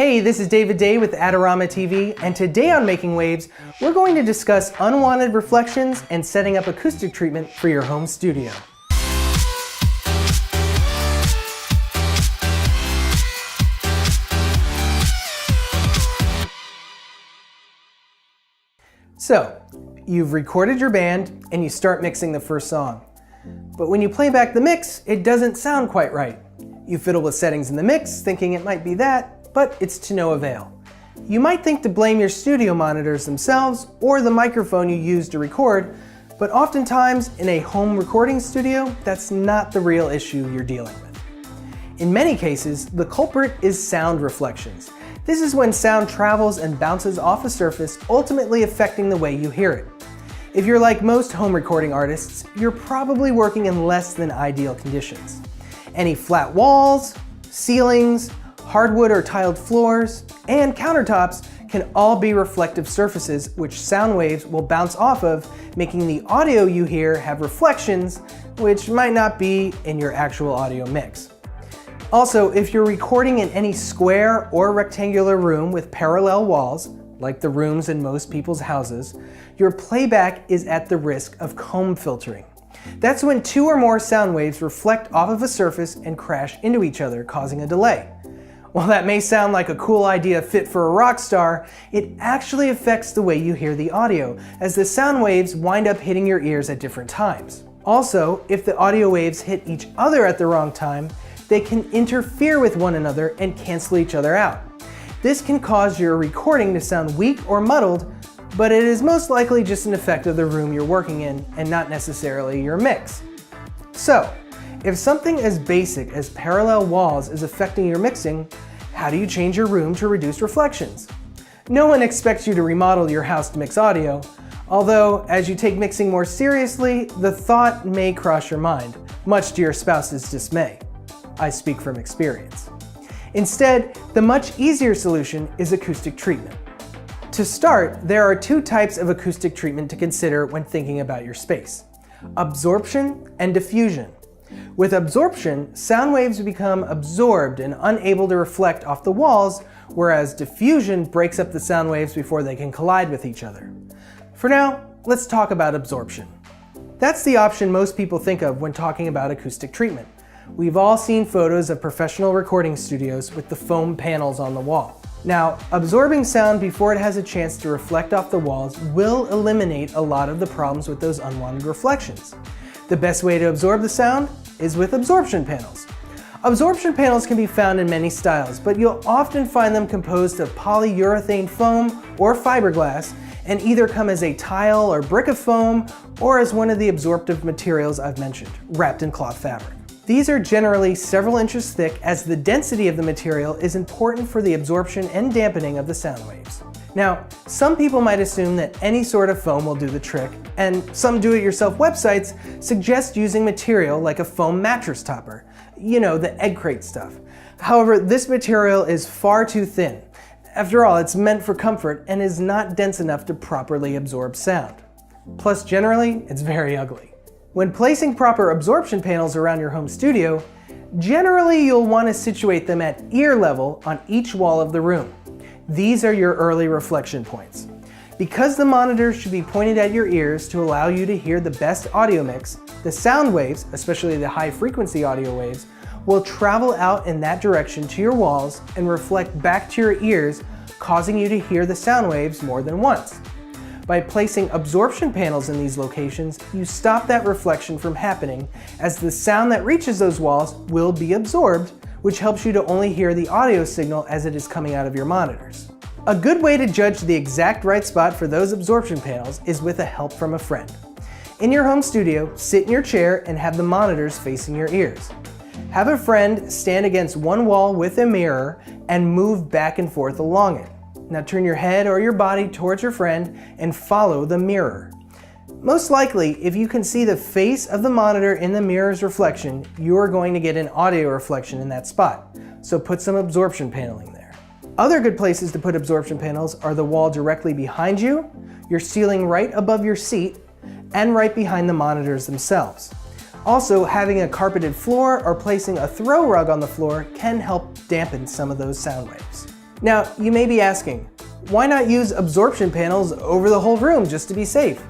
Hey, this is David Day with Adorama TV, and today on Making Waves, we're going to discuss unwanted reflections and setting up acoustic treatment for your home studio. So, you've recorded your band and you start mixing the first song. But when you play back the mix, it doesn't sound quite right. You fiddle with settings in the mix, thinking it might be that, but it's to no avail. You might think to blame your studio monitors themselves or the microphone you use to record, but oftentimes in a home recording studio, that's not the real issue you're dealing with. In many cases, the culprit is sound reflections. This is when sound travels and bounces off a surface, ultimately affecting the way you hear it. If you're like most home recording artists, you're probably working in less than ideal conditions. Any flat walls, ceilings, hardwood or tiled floors, and countertops can all be reflective surfaces which sound waves will bounce off of, making the audio you hear have reflections which might not be in your actual audio mix. Also, if you're recording in any square or rectangular room with parallel walls, like the rooms in most people's houses, your playback is at the risk of comb filtering. That's when two or more sound waves reflect off of a surface and crash into each other, causing a delay. While that may sound like a cool idea fit for a rock star, it actually affects the way you hear the audio, as the sound waves wind up hitting your ears at different times. Also, if the audio waves hit each other at the wrong time, they can interfere with one another and cancel each other out. This can cause your recording to sound weak or muddled, but it is most likely just an effect of the room you're working in and not necessarily your mix. So, if something as basic as parallel walls is affecting your mixing, how do you change your room to reduce reflections? No one expects you to remodel your house to mix audio, although as you take mixing more seriously, the thought may cross your mind, much to your spouse's dismay. I speak from experience. Instead, the much easier solution is acoustic treatment. To start, there are two types of acoustic treatment to consider when thinking about your space: absorption and diffusion. With absorption, sound waves become absorbed and unable to reflect off the walls, whereas diffusion breaks up the sound waves before they can collide with each other. For now, let's talk about absorption. That's the option most people think of when talking about acoustic treatment. We've all seen photos of professional recording studios with the foam panels on the wall. Now, absorbing sound before it has a chance to reflect off the walls will eliminate a lot of the problems with those unwanted reflections. The best way to absorb the sound is with absorption panels. Absorption panels can be found in many styles, but you'll often find them composed of polyurethane foam or fiberglass, and either come as a tile or brick of foam, or as one of the absorptive materials I've mentioned, wrapped in cloth fabric. These are generally several inches thick, as the density of the material is important for the absorption and dampening of the sound waves. Now, some people might assume that any sort of foam will do the trick, and some do-it-yourself websites suggest using material like a foam mattress topper. You know, the egg crate stuff. However, this material is far too thin. After all, it's meant for comfort and is not dense enough to properly absorb sound. Plus, generally, it's very ugly. When placing proper absorption panels around your home studio, generally you'll want to situate them at ear level on each wall of the room. These are your early reflection points. Because the monitors should be pointed at your ears to allow you to hear the best audio mix, the sound waves, especially the high frequency audio waves, will travel out in that direction to your walls and reflect back to your ears, causing you to hear the sound waves more than once. By placing absorption panels in these locations, you stop that reflection from happening, as the sound that reaches those walls will be absorbed, which helps you to only hear the audio signal as it is coming out of your monitors. A good way to judge the exact right spot for those absorption panels is with a help from a friend. In your home studio, sit in your chair and have the monitors facing your ears. Have a friend stand against one wall with a mirror and move back and forth along it. Now turn your head or your body towards your friend and follow the mirror. Most likely, if you can see the face of the monitor in the mirror's reflection, you're going to get an audio reflection in that spot. So put some absorption paneling there. Other good places to put absorption panels are the wall directly behind you, your ceiling right above your seat, and right behind the monitors themselves. Also, having a carpeted floor or placing a throw rug on the floor can help dampen some of those sound waves. Now, you may be asking, why not use absorption panels over the whole room just to be safe?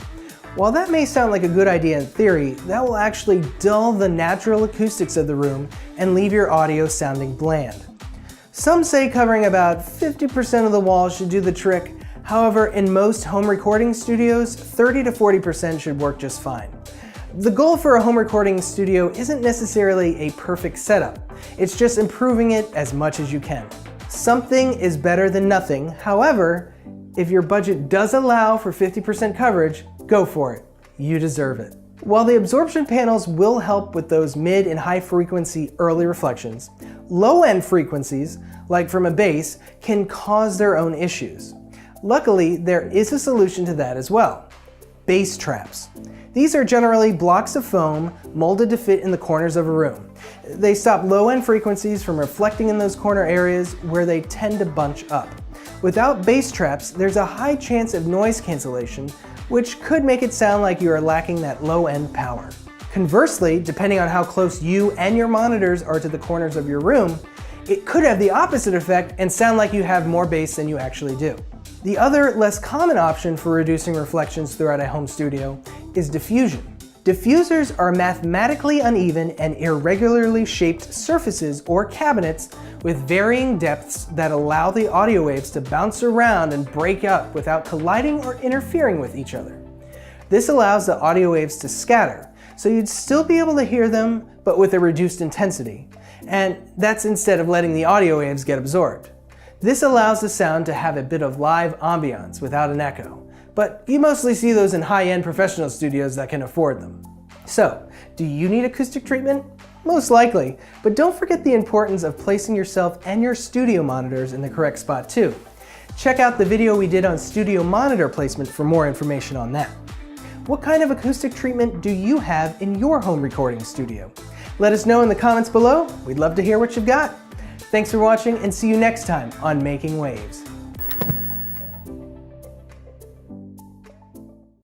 While that may sound like a good idea in theory, that will actually dull the natural acoustics of the room and leave your audio sounding bland. Some say covering about 50% of the walls should do the trick. However, in most home recording studios, 30 to 40% should work just fine. The goal for a home recording studio isn't necessarily a perfect setup. It's just improving it as much as you can. Something is better than nothing. However, if your budget does allow for 50% coverage, go for it. You deserve it. While the absorption panels will help with those mid and high frequency early reflections, low-end frequencies, like from a bass, can cause their own issues. Luckily, there is a solution to that as well. Bass traps. These are generally blocks of foam molded to fit in the corners of a room. They stop low-end frequencies from reflecting in those corner areas where they tend to bunch up. Without bass traps, there's a high chance of noise cancellation, which could make it sound like you are lacking that low-end power. Conversely, depending on how close you and your monitors are to the corners of your room, it could have the opposite effect and sound like you have more bass than you actually do. The other, less common option for reducing reflections throughout a home studio is diffusion. Diffusers are mathematically uneven and irregularly shaped surfaces or cabinets with varying depths that allow the audio waves to bounce around and break up without colliding or interfering with each other. This allows the audio waves to scatter, so you'd still be able to hear them, but with a reduced intensity. And that's instead of letting the audio waves get absorbed. This allows the sound to have a bit of live ambiance without an echo, but you mostly see those in high-end professional studios that can afford them. So, do you need acoustic treatment? Most likely, but don't forget the importance of placing yourself and your studio monitors in the correct spot too. Check out the video we did on studio monitor placement for more information on that. What kind of acoustic treatment do you have in your home recording studio? Let us know in the comments below. We'd love to hear what you've got. Thanks for watching and see you next time on Making Waves.